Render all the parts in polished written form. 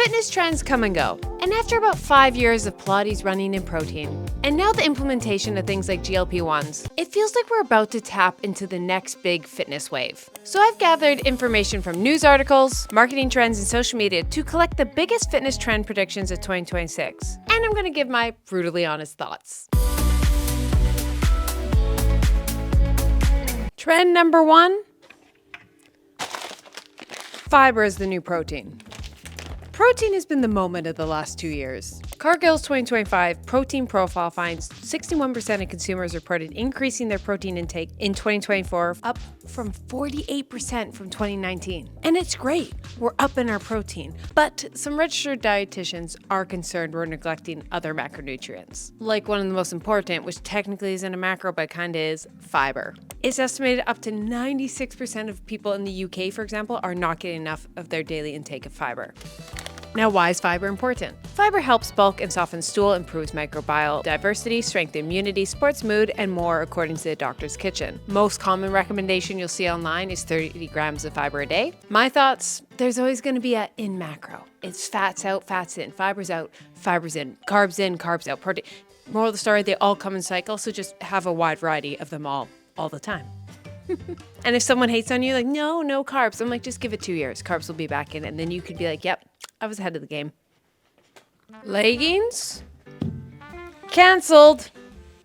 Fitness trends come and go, and after about 5 years of Pilates, running, and protein, and now the implementation of things like GLP-1s, it feels like we're about to tap into the next big fitness wave. So I've gathered information from news articles, marketing trends, and social media to collect the biggest fitness trend predictions of 2026, and I'm going to give my brutally honest thoughts. Trend number 1, fiber is the new protein. Protein has been the moment of the last 2 years. Cargill's 2025 protein profile finds 61% of consumers reported increasing their protein intake in 2024, up from 48% from 2019. And it's great, we're up in our protein. But some registered dietitians are concerned we're neglecting other macronutrients. Like one of the most important, which technically isn't a macro but kinda is, fiber. It's estimated up to 96% of people in the UK, for example, are not getting enough of their daily intake of fiber. Now, why is fiber important? Fiber helps bulk and soften stool, improves microbiome diversity, strengthens immunity, supports mood, and more, according to the doctor's kitchen. Most common recommendation you'll see online is 30 grams of fiber a day. My thoughts, there's always going to be a in macro. It's fats out, fats in, fibers out, fibers in, carbs out, protein. Moral of the story, they all come in cycles, so just have a wide variety of them all the time. And if someone hates on you, like, no carbs, I'm like, just give it 2 years. Carbs will be back in, and then you could be like, yep, I was ahead of the game. Leggings? Cancelled.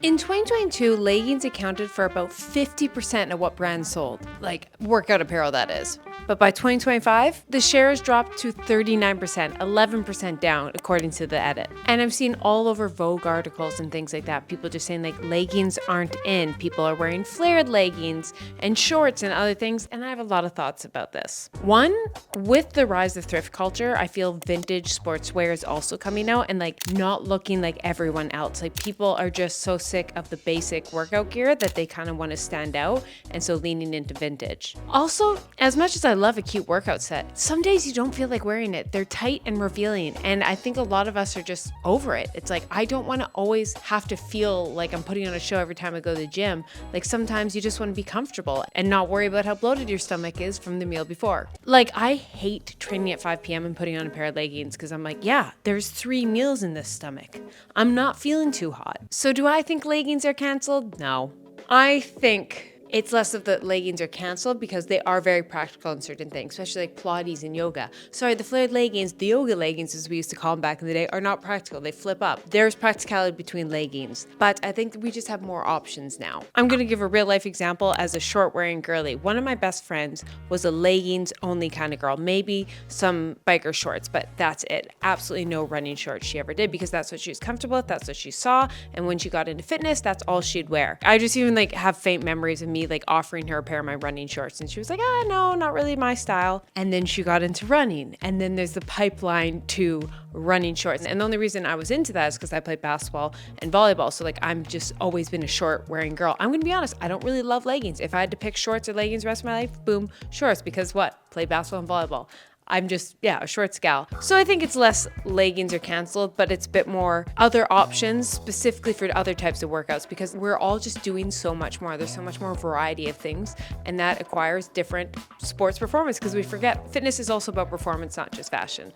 In 2022, leggings accounted for about 50% of what brands sold. Like, workout apparel, that is. But by 2025, the shares dropped to 39%, 11% down, according to the edit. And I've seen all over Vogue articles and things like that, people just saying like leggings aren't in. People are wearing flared leggings and shorts and other things, and I have a lot of thoughts about this. One, with the rise of thrift culture, I feel vintage sportswear is also coming out and like not looking like everyone else. Like people are just so sick of the basic workout gear that they kind of want to stand out, and so leaning into vintage. Also, as much as I love a cute workout set, some days you don't feel like wearing it. They're tight and revealing, and I think a lot of us are just over it. It's like, I don't want to always have to feel like I'm putting on a show every time I go to the gym. Like sometimes you just want to be comfortable and not worry about how bloated your stomach is from the meal before. Like I hate training at 5 p.m. and putting on a pair of leggings because I'm like, yeah, there's 3 meals in this stomach. I'm not feeling too hot. So do I think leggings are canceled? No. I think it's less of the leggings are canceled because they are very practical in certain things, especially like Pilates and yoga. Sorry, the flared leggings, the yoga leggings as we used to call them back in the day, are not practical. They flip up. There's practicality between leggings, but I think we just have more options now. I'm gonna give a real life example as a short wearing girly. One of my best friends was a leggings only kind of girl, maybe some biker shorts, but that's it. Absolutely no running shorts she ever did because that's what she was comfortable with, that's what she saw, and when she got into fitness, that's all she'd wear. I just even like have faint memories of me like offering her a pair of my running shorts and she was like, no, not really my style. And then she got into running, and then there's the pipeline to running shorts. And the only reason I was into that is because I played basketball and volleyball. So like I'm just always been a short wearing girl. I'm gonna be honest, I don't really love leggings. If I had to pick shorts or leggings the rest of my life, boom, shorts, because what? Play basketball and volleyball. I'm just, a shorts gal. So I think it's less leggings are canceled, but it's a bit more other options specifically for other types of workouts because we're all just doing so much more. There's so much more variety of things, and that acquires different sports performance because we forget fitness is also about performance, not just fashion.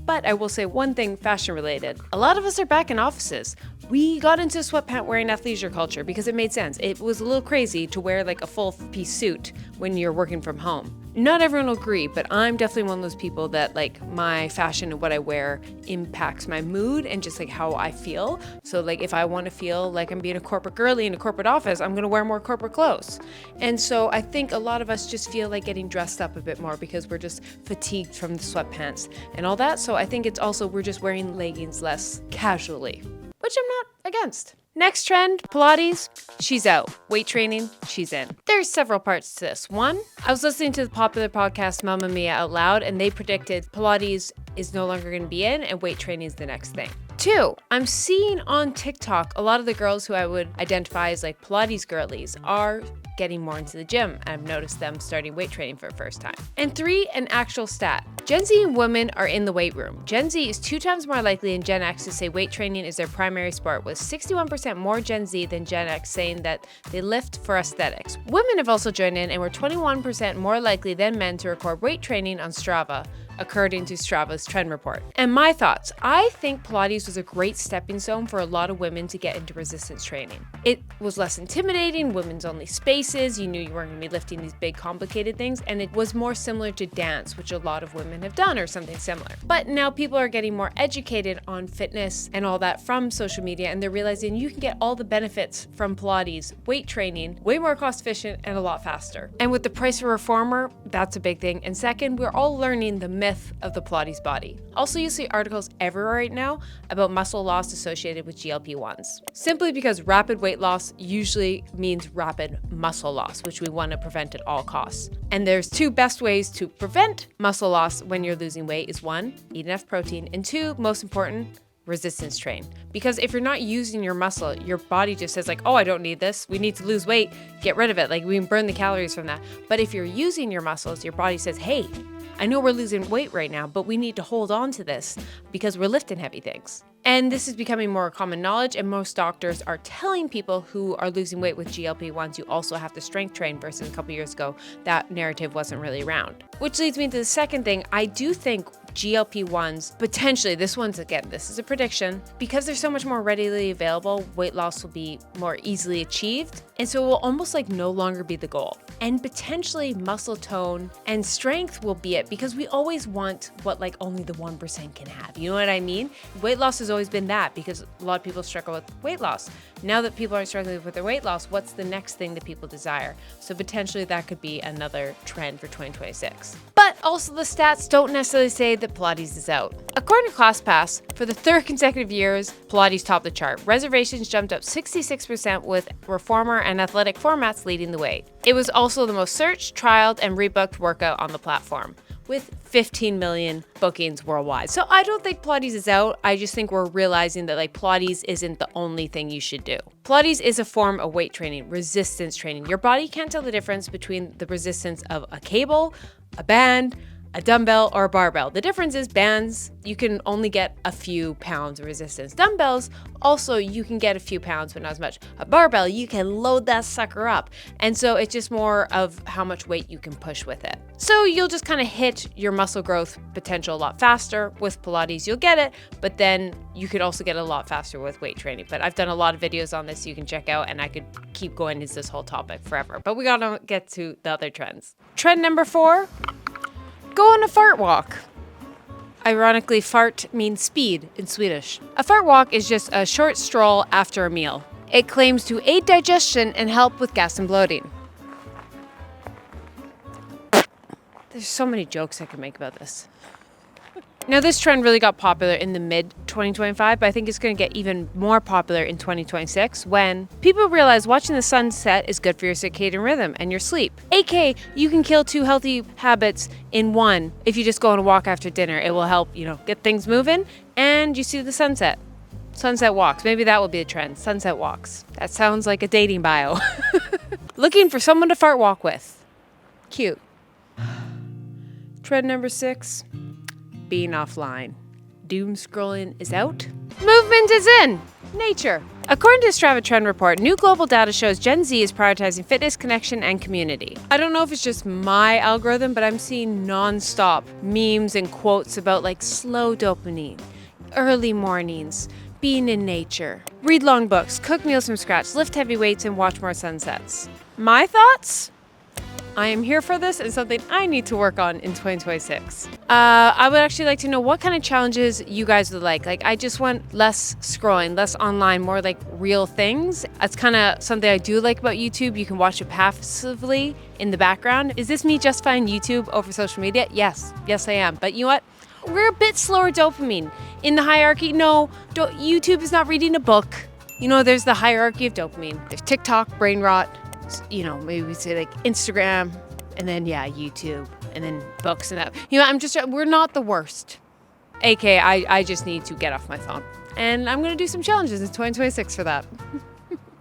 But I will say one thing fashion related. A lot of us are back in offices. We got into sweatpant wearing athleisure culture because it made sense. It was a little crazy to wear like a full piece suit when you're working from home. Not everyone will agree, but I'm definitely one of those people that like my fashion and what I wear impacts my mood and just like how I feel. So like if I want to feel like I'm being a corporate girly in a corporate office, I'm going to wear more corporate clothes. And so I think a lot of us just feel like getting dressed up a bit more because we're just fatigued from the sweatpants and all that. So I think it's also we're just wearing leggings less casually, which I'm not against. Next trend, Pilates, she's out. Weight training, she's in. There's several parts to this. One, I was listening to the popular podcast Mamma Mia Out Loud, and they predicted Pilates is no longer going to be in and weight training is the next thing. Two, I'm seeing on TikTok a lot of the girls who I would identify as like Pilates girlies are getting more into the gym. I've noticed them starting weight training for the first time. And three, an actual stat. Gen Z and women are in the weight room. Gen Z is 2 times more likely than Gen X to say weight training is their primary sport, with 61% more Gen Z than Gen X saying that they lift for aesthetics. Women have also joined in and were 21% more likely than men to record weight training on Strava, according to Strava's trend report. And my thoughts, I think Pilates was a great stepping stone for a lot of women to get into resistance training. It was less intimidating, women's only spaces, you knew you weren't going to be lifting these big complicated things, and it was more similar to dance, which a lot of women have done or something similar. But now people are getting more educated on fitness and all that from social media, and they're realizing you can get all the benefits from Pilates, weight training, way more cost efficient and a lot faster. And with the price of a reformer, that's a big thing. And second, we're all learning the myth of the Pilates body. Also, you see articles everywhere right now about muscle loss associated with GLP-1s. Simply because rapid weight loss usually means rapid muscle loss, which we want to prevent at all costs. And there's two best ways to prevent muscle loss when you're losing weight is one, eat enough protein, and two, most important, resistance train. Because if you're not using your muscle, your body just says like, oh, I don't need this. We need to lose weight, get rid of it. Like we can burn the calories from that. But if you're using your muscles, your body says, hey, I know we're losing weight right now, but we need to hold on to this because we're lifting heavy things. And this is becoming more common knowledge, and most doctors are telling people who are losing weight with GLP-1s you also have to strength train, versus a couple years ago, that narrative wasn't really around. Which leads me to the second thing. I do think GLP-1s, potentially, this is a prediction, because they're so much more readily available, weight loss will be more easily achieved. And so it will almost like no longer be the goal. And potentially muscle tone and strength will be it, because we always want what like only the 1% can have. You know what I mean? Weight loss has always been that, because a lot of people struggle with weight loss. Now that people aren't struggling with their weight loss, what's the next thing that people desire? So potentially that could be another trend for 2026. But also the stats don't necessarily say that Pilates is out. According to ClassPass, for the third consecutive years, Pilates topped the chart. Reservations jumped up 66% with reformer and athletic formats leading the way. It was also the most searched, trialed, and rebooked workout on the platform, with 15 million bookings worldwide. So I don't think Pilates is out. I just think we're realizing that like Pilates isn't the only thing you should do. Pilates is a form of weight training, resistance training. Your body can't tell the difference between the resistance of a cable, a band, a dumbbell, or a barbell. The difference is bands, you can only get a few pounds of resistance. Dumbbells, also you can get a few pounds, but not as much. A barbell, you can load that sucker up. And so it's just more of how much weight you can push with it. So you'll just kind of hit your muscle growth potential a lot faster. With Pilates, you'll get it, but then you could also get a lot faster with weight training. But I've done a lot of videos on this you can check out, and I could keep going into this whole topic forever. But we gotta get to the other trends. Trend number 4, go on a fart walk. Ironically, fart means speed in Swedish. A fart walk is just a short stroll after a meal. It claims to aid digestion and help with gas and bloating. There's so many jokes I could make about this. Now, this trend really got popular in the mid-2025, but I think it's going to get even more popular in 2026 when people realize watching the sunset is good for your circadian rhythm and your sleep. AK, you can kill 2 healthy habits in one if you just go on a walk after dinner. It will help, get things moving, and you see the sunset. Sunset walks. Maybe that will be a trend. Sunset walks. That sounds like a dating bio. Looking for someone to fart walk with. Cute. Trend number 6. Being offline. Doom scrolling is out. Movement is in. Nature. According to the Strava trend report, new global data shows Gen Z is prioritizing fitness, connection, and community. I don't know if it's just my algorithm, but I'm seeing non-stop memes and quotes about like slow dopamine, early mornings, being in nature, read long books, cook meals from scratch, lift heavy weights, and watch more sunsets. My thoughts? I am here for this and something I need to work on in 2026. I would actually like to know what kind of challenges you guys would like. Like, I just want less scrolling, less online, more like real things. That's kind of something I do like about YouTube. You can watch it passively in the background. Is this me justifying YouTube over social media? Yes, I am. But you know what? We're a bit slower dopamine. In the hierarchy, no, YouTube is not reading a book. There's the hierarchy of dopamine. There's TikTok, brain rot, maybe we say like Instagram, and then YouTube, and then books and that. We're not the worst. AK, I just need to get off my phone. And I'm gonna do some challenges in 2026 for that.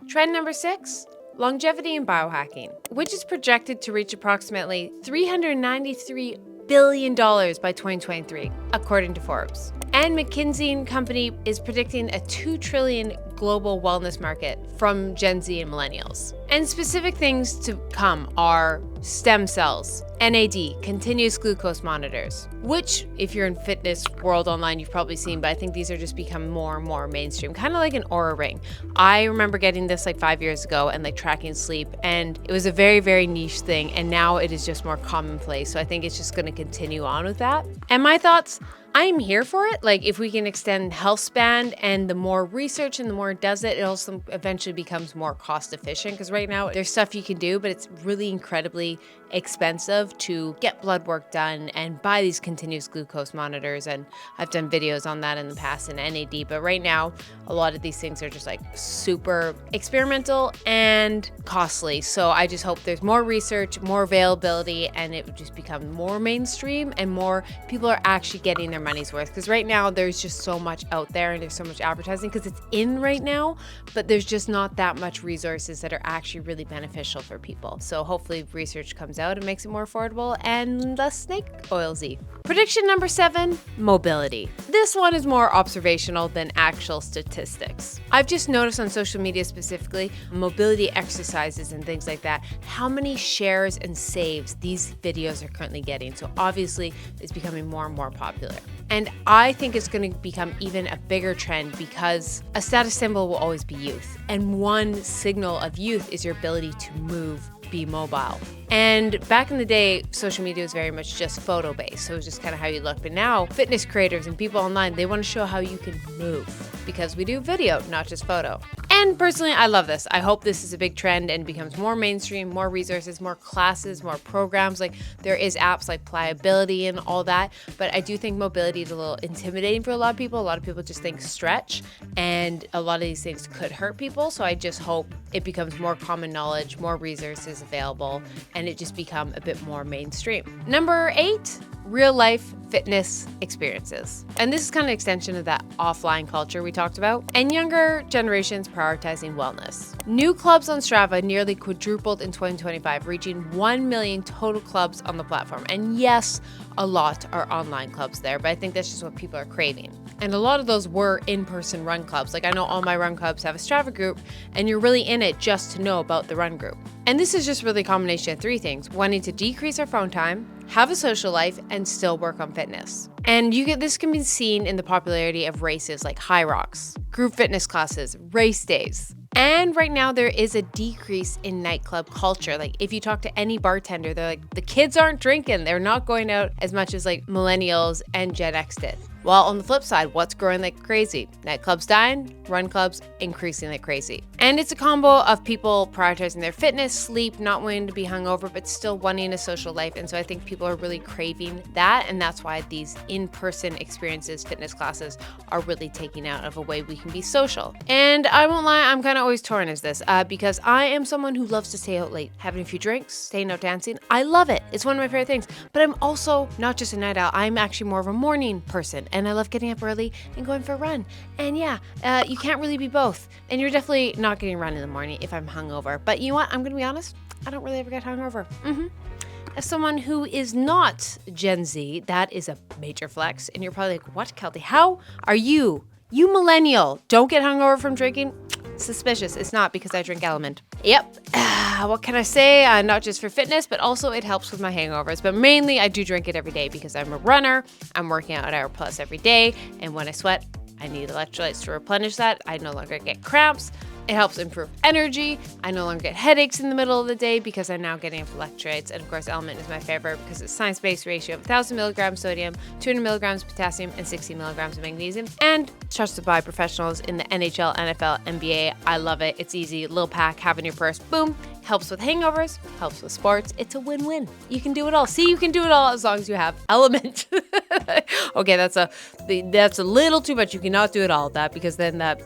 Trend number 6, longevity and biohacking, which is projected to reach approximately $393 billion by 2023, according to Forbes. And McKinsey & Company is predicting a $2 trillion global wellness market from Gen Z and millennials. And specific things to come are stem cells, NAD, continuous glucose monitors, which if you're in fitness world online, you've probably seen, but I think these are just become more and more mainstream, kind of like an Oura ring. I remember getting this like 5 years ago and like tracking sleep, and it was a very, very niche thing. And now it is just more commonplace. So I think it's just going to continue on with that. And my thoughts, I'm here for it. Like if we can extend health span, and the more research and the more it does it, it also eventually becomes more cost efficient. Because right now there's stuff you can do, but it's really incredibly expensive to get blood work done and buy these continuous glucose monitors. And I've done videos on that in the past in NAD, but right now a lot of these things are just like super experimental and costly. So I just hope there's more research, more availability, and it would just become more mainstream and more people are actually getting their money's worth. Because right now there's just so much out there and there's so much advertising because it's in right now, but there's just not that much resources that are actually really beneficial for people. So hopefully research comes out and makes it more affordable and less snake oilsy. Prediction number 7, mobility. This one is more observational than actual statistics. I've just noticed on social media specifically, mobility exercises and things like that, how many shares and saves these videos are currently getting. So obviously it's becoming more and more popular. And I think it's going to become even a bigger trend because a status symbol will always be youth. And one signal of youth is your ability to move, be mobile. And back in the day, social media was very much just photo based. So it was just kind of how you look. But now fitness creators and people online, they want to show how you can move because we do video, not just photo. And personally, I love this. I hope this is a big trend and becomes more mainstream, more resources, more classes, more programs. Like there is apps like Pliability and all that. But I do think mobility is a little intimidating for a lot of people. A lot of people just think stretch, and a lot of these things could hurt people. So I just hope it becomes more common knowledge, more resources available, and it just become a bit more mainstream. Number 8, real life fitness experiences. And this is kind of an extension of that offline culture we talked about, and younger generations prioritizing wellness. New clubs on Strava nearly quadrupled in 2025, reaching 1 million total clubs on the platform. And yes, a lot are online clubs there, but I think that's just what people are craving. And a lot of those were in-person run clubs. Like I know all my run clubs have a Strava group, and you're really in it just to know about the run group. And this is just really a combination of 3 things: wanting to decrease our phone time, have a social life, and still work on fitness. And this can be seen in the popularity of races like Hyrox, group fitness classes, race days. And right now there is a decrease in nightclub culture. Like if you talk to any bartender, they're like, the kids aren't drinking. They're not going out as much as like millennials and Gen X did. While on the flip side, what's growing like crazy? Nightclubs dying, run clubs increasing like crazy. And it's a combo of people prioritizing their fitness, sleep, not wanting to be hungover, but still wanting a social life. And so I think people are really craving that. And that's why these in-person experiences, fitness classes, are really taking out of a way we can be social. And I won't lie, I'm kind of always torn as this because I am someone who loves to stay out late, having a few drinks, staying out dancing. I love it. It's one of my favorite things. But I'm also not just a night owl. I'm actually more of a morning person. And I love getting up early and going for a run. And yeah, you can't really be both. And you're definitely not getting a run in the morning if I'm hungover. But you know what? I'm going to be honest. I don't really ever get hungover. As someone who is not Gen Z, that is a major flex. And you're probably like, what, Keltie? How are you? You millennial, don't get hungover from drinking? Suspicious. It's not, because I drink Element. Yep. What can I say? Not just for fitness, but also it helps with my hangovers. But mainly I do drink it every day because I'm a runner. I'm working out an hour plus every day. And when I sweat, I need electrolytes to replenish that. I no longer get cramps. It helps improve energy. I no longer get headaches in the middle of the day because I'm now getting electrolytes. And of course, Element is my favorite because it's science-based ratio of 1,000 milligrams sodium, 200 milligrams potassium, and 60 milligrams of magnesium. And trusted by professionals in the NHL, NFL, NBA. I love it. It's easy. Little pack, have in your purse. Boom. Helps with hangovers, helps with sports. It's a win-win. You can do it all. See, you can do it all as long as you have Element. Okay, that's a little too much. You cannot do it all of that because then that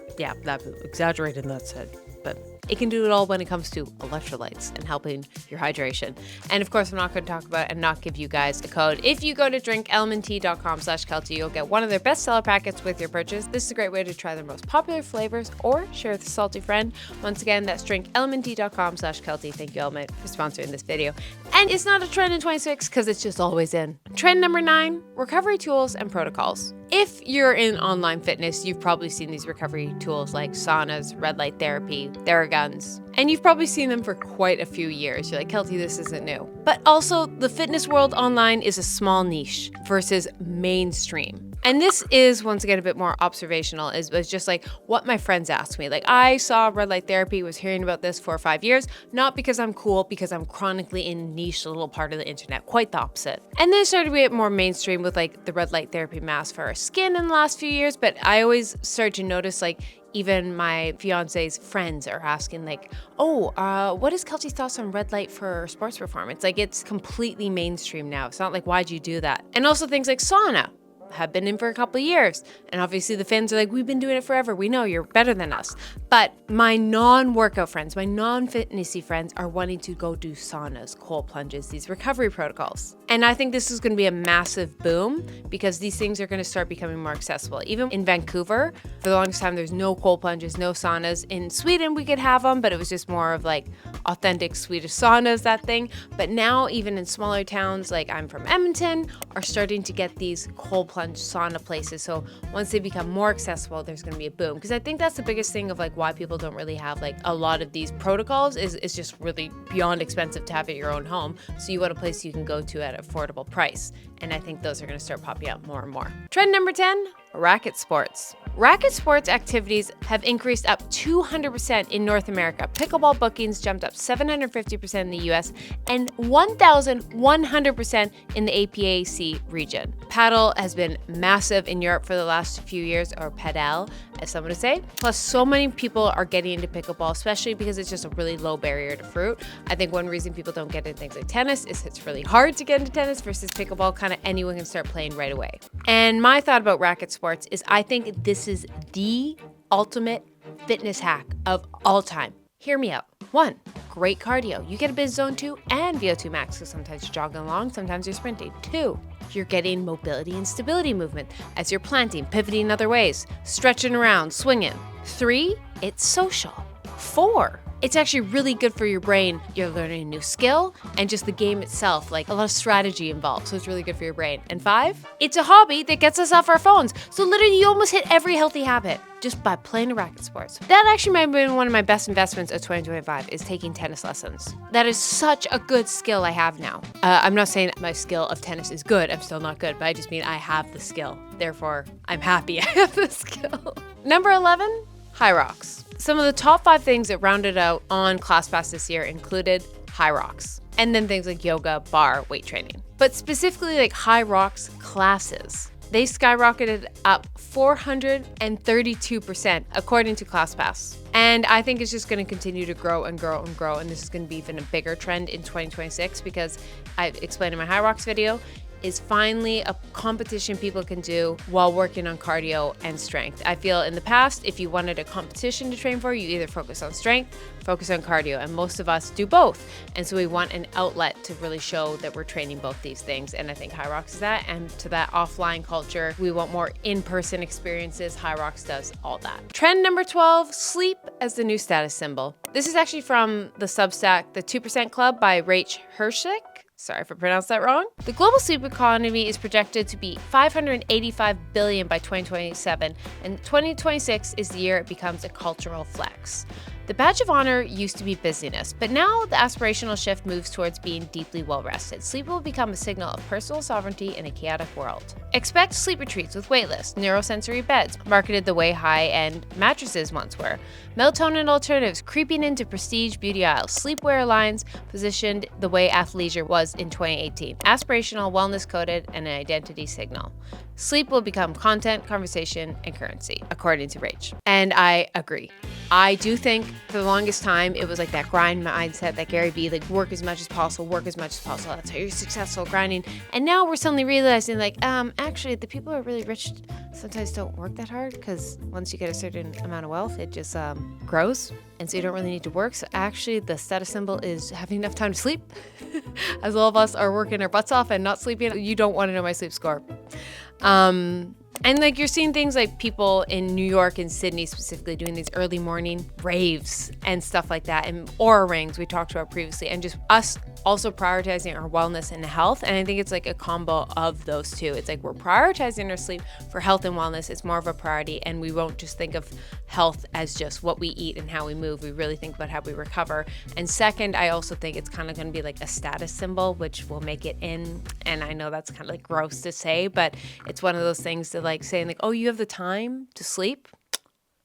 exaggerated in that said. But it can do it all when it comes to electrolytes and helping your hydration. And of course, I'm not going to talk about it and not give you guys a code. If you go to drinkelementtea.com/Keltie, you'll get one of their bestseller packets with your purchase. This is a great way to try their most popular flavors or share with a salty friend. Once again, that's drinkelementtea.com/Keltie. Thank you, Element, for sponsoring this video. And it's not a trend in 26 because it's just always in. Trend number 9, recovery tools and protocols. if you're in online fitness, you've probably seen these recovery tools like saunas, red light therapy, Theraguns, and you've probably seen them for quite a few years. You're like, Keltie, this isn't new. But also, the fitness world online is a small niche versus mainstream. And this is, once again, a bit more observational, is just like what my friends asked me. Like, I saw red light therapy, was hearing about this 4 or 5 years, not because I'm cool, because I'm chronically in a niche little part of the internet, quite the opposite. And then it started to get more mainstream with like the red light therapy mask for our skin in the last few years. But I always start to notice, like, even my fiance's friends are asking like, what is Keltie's thoughts on red light for sports performance? Like, it's completely mainstream now. It's not like, why'd you do that? And also things like sauna have been in for a couple of years. And obviously the fans are like, we've been doing it forever. We know you're better than us. But my non-workout friends, my non-fitnessy friends are wanting to go do saunas, cold plunges, these recovery protocols. And I think this is going to be a massive boom because these things are going to start becoming more accessible. Even in Vancouver, for the longest time, there's no cold plunges, no saunas. In Sweden, we could have them, but it was just more of like authentic Swedish saunas, that thing. But now, even in smaller towns, like I'm from Edmonton, are starting to get these cold plunge sauna places. So once they become more accessible, there's going to be a boom. Because I think that's the biggest thing of like why people don't really have like a lot of these protocols is it's just really beyond expensive to have at your own home. So you want a place you can go to at an affordable price. And I think those are going to start popping up more and more. Trend number 10, racket sports. Racket sports activities have increased up 200% in North America. Pickleball bookings jumped up 750% in the US and 1,100% in the APAC region. Paddle has been massive in Europe for the last few years, or padel, as some would say. Plus, so many people are getting into pickleball, especially because it's just a really low barrier to fruit. I think one reason people don't get into things like tennis is it's really hard to get into tennis versus pickleball, kind of anyone can start playing right away. And my thought about racket sports is I think this is the ultimate fitness hack of all time. Hear me out. 1, great cardio. You get a bit of zone 2 and VO2 max, because sometimes you're jogging along, sometimes you're sprinting. 2, you're getting mobility and stability movement as you're planting, pivoting other ways, stretching around, swinging. 3, it's social. 4, it's actually really good for your brain. You're learning a new skill and just the game itself, like a lot of strategy involved. So it's really good for your brain. And 5, it's a hobby that gets us off our phones. So literally you almost hit every healthy habit just by playing a racket sports. That actually might have been one of my best investments of 2025 is taking tennis lessons. That is such a good skill I have now. I'm not saying my skill of tennis is good. I'm still not good, but I just mean I have the skill. Therefore, I'm happy I have the skill. Number 11, Hyrox. Some of the top 5 things that rounded out on ClassPass this year included Hyrox, and then things like yoga, bar, weight training. But specifically like Hyrox classes, they skyrocketed up 432% according to ClassPass. And I think it's just going to continue to grow and grow and grow, and this is going to be even a bigger trend in 2026 because I explained in my Hyrox video, is finally a competition people can do while working on cardio and strength. I feel in the past, if you wanted a competition to train for, you either focus on strength, focus on cardio, and most of us do both. And so we want an outlet to really show that we're training both these things. And I think Hyrox is that. And to that offline culture, we want more in-person experiences. Hyrox does all that. Trend number 12, sleep as the new status symbol. This is actually from the Substack, The 2% Club by Rach Hershik. Sorry if I pronounced that wrong. The global sleep economy is projected to be $585 billion by 2027, and 2026 is the year it becomes a cultural flex. The badge of honor used to be busyness, but now the aspirational shift moves towards being deeply well-rested. Sleep will become a signal of personal sovereignty in a chaotic world. Expect sleep retreats with waitlist, neurosensory beds, marketed the way high-end mattresses once were, melatonin alternatives creeping into prestige beauty aisles, sleepwear lines positioned the way athleisure was in 2018, aspirational, wellness-coded, and an identity signal. Sleep will become content, conversation, and currency, according to Rach. And I agree. I do think for the longest time, it was like that grind mindset that Gary Vee, like work as much as possible, work as much as possible. That's how you're successful, grinding. And now we're suddenly realizing like, actually the people who are really rich sometimes don't work that hard because once you get a certain amount of wealth, it just grows. And so you don't really need to work. So actually the status symbol is having enough time to sleep. As all of us are working our butts off and not sleeping, you don't want to know my sleep score. And like you're seeing things like people in New York and Sydney specifically doing these early morning raves and stuff like that, and aura rings we talked about previously, and just us also prioritizing our wellness and health. And I think it's like a combo of those two. It's like we're prioritizing our sleep for health and wellness. It's more of a priority, and we won't just think of health as just what we eat and how we move. We really think about how we recover. And second, I also think it's kind of going to be like a status symbol, which will make it in. And I know that's kind of like gross to say, but it's one of those things to like saying like, oh, you have the time to sleep?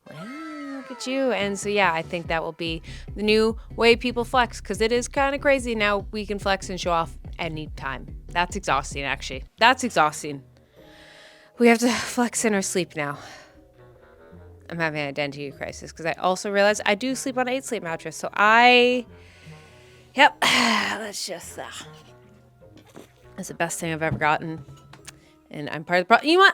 Well, look at you. And so, yeah, I think that will be the new way people flex, because it is kind of crazy now. We can flex and show off anytime. That's exhausting, actually. That's exhausting. We have to flex in our sleep now. I'm having an identity crisis because I also realized I do sleep on an 8-sleep mattress. So let's just, that's the best thing I've ever gotten. And I'm part of the problem. You know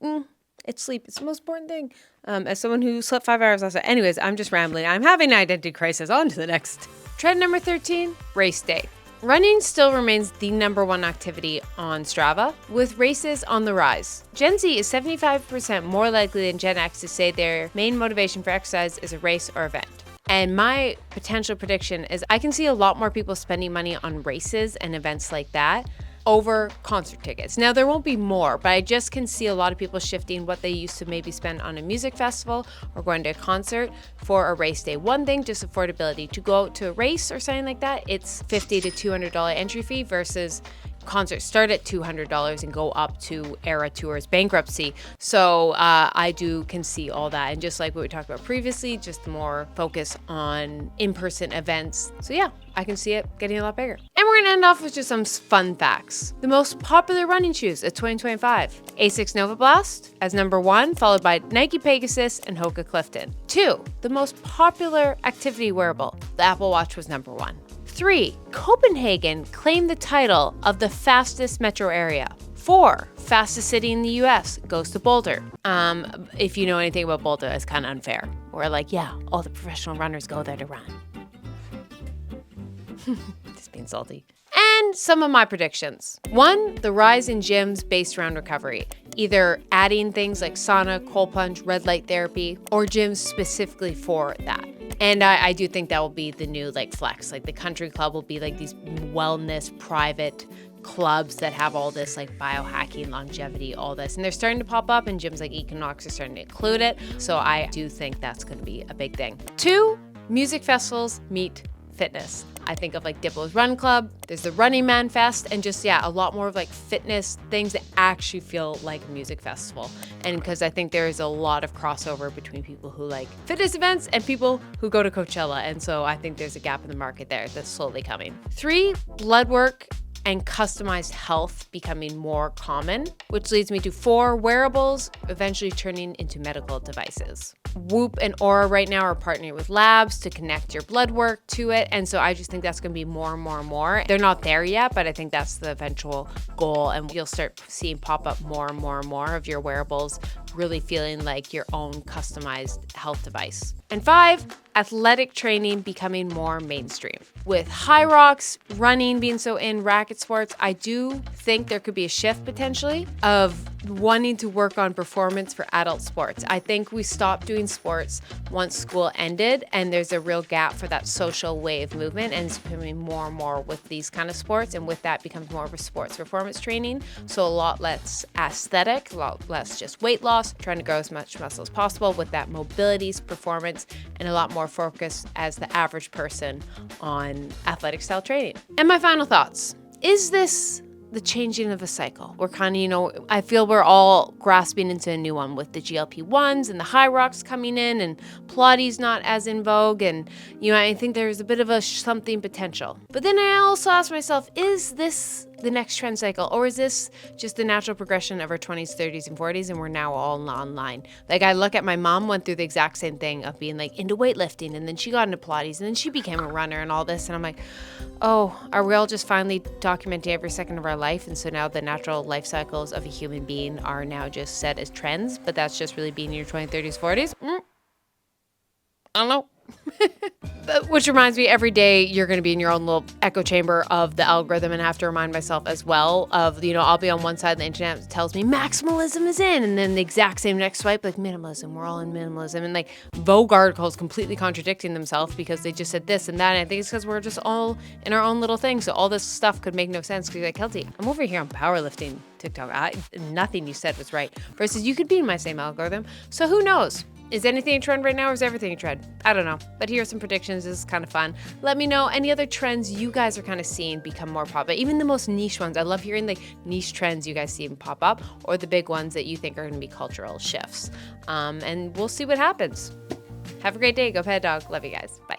what? It's sleep. It's the most important thing. As someone who slept 5 hours last night. Anyways, I'm just rambling. I'm having an identity crisis. On to the next. Trend number 13, race day. Running still remains the number one activity on Strava, with races on the rise. Gen Z is 75% more likely than Gen X to say their main motivation for exercise is a race or event. And my potential prediction is I can see a lot more people spending money on races and events like that over concert tickets. Now, there won't be more, but I just can see a lot of people shifting what they used to maybe spend on a music festival or going to a concert for a race day. One thing, just affordability. To go out to a race or something like that, it's $50 to $200 entry fee versus concerts start at $200 and go up to Era Tour's bankruptcy. So I can see all that. And just like what we talked about previously, just more focus on in-person events. So yeah, I can see it getting a lot bigger. And we're gonna end off with just some fun facts. The most popular running shoes of 2025. Asics Nova Blast as number 1, followed by Nike Pegasus and Hoka Clifton. 2, the most popular activity wearable. The Apple Watch was number 1. 3, Copenhagen claimed the title of the fastest metro area. 4, fastest city in the US goes to Boulder. If you know anything about Boulder, it's kind of unfair. We're like, yeah, all the professional runners go there to run. Just being salty. And some of my predictions. 1, the rise in gyms based around recovery. Either adding things like sauna, cold plunge, red light therapy, or gyms specifically for that. And I do think that will be the new like flex. Like the country club will be like these wellness private clubs that have all this like biohacking, longevity, all this. And they're starting to pop up, and gyms like Equinox are starting to include it. So I do think that's going to be a big thing. 2, music festivals meet fitness. I think of like Diplo's Run Club, there's the Running Man Fest, and just, yeah, a lot more of like fitness things that actually feel like a music festival. And because I think there is a lot of crossover between people who like fitness events and people who go to Coachella. And so I think there's a gap in the market there that's slowly coming. 3, blood work and customized health becoming more common, which leads me to 4, wearables eventually turning into medical devices. Whoop and Aura right now are partnering with labs to connect your blood work to it. And so I just think that's going to be more and more and more. They're not there yet, but I think that's the eventual goal. And you'll start seeing pop up more and more and more of your wearables really feeling like your own customized health device. And 5, athletic training becoming more mainstream. With Hyrox, running being so in, racket sports, I do think there could be a shift potentially of wanting to work on performance for adult sports. I think we stopped doing sports once school ended, and there's a real gap for that social wave movement, and it's becoming more and more with these kind of sports, and with that becomes more of a sports performance training. So a lot less aesthetic, a lot less just weight loss, trying to grow as much muscle as possible with that mobility, performance, and a lot more focus as the average person on athletic style training. And my final thoughts. Is this the changing of a cycle? We're kind of, I feel we're all grasping into a new one with the GLP-1s and the Hyrox coming in, and Pilates not as in vogue. And, I think there's a bit of a something potential. But then I also ask myself, is this the next trend cycle, or is this just the natural progression of our 20s, 30s, and 40s, and we're now all online? Like, I look at my mom went through the exact same thing of being like into weightlifting, and then she got into Pilates, and then she became a runner and all this, and I'm like, oh, are we all just finally documenting every second of our life? And so now the natural life cycles of a human being are now just set as trends, but that's just really being in your 20s, 30s, 40s? I don't know. But Which reminds me, every day you're going to be in your own little echo chamber of the algorithm, and I have to remind myself as well of, I'll be on one side of the internet that tells me maximalism is in, and then the exact same next swipe, like minimalism, we're all in minimalism, and like Vogue articles completely contradicting themselves because they just said this and that, and I think it's because we're just all in our own little thing, so all this stuff could make no sense because you're like, Keltie, I'm over here on powerlifting TikTok. Nothing you said was right, versus you could be in my same algorithm, so who knows? Is anything a trend right now, or is everything a trend? I don't know. But here are some predictions. This is kind of fun. Let me know any other trends you guys are kind of seeing become more popular. Even the most niche ones. I love hearing the niche trends you guys see pop up, or the big ones that you think are going to be cultural shifts. And we'll see what happens. Have a great day. Go pet a dog. Love you guys. Bye.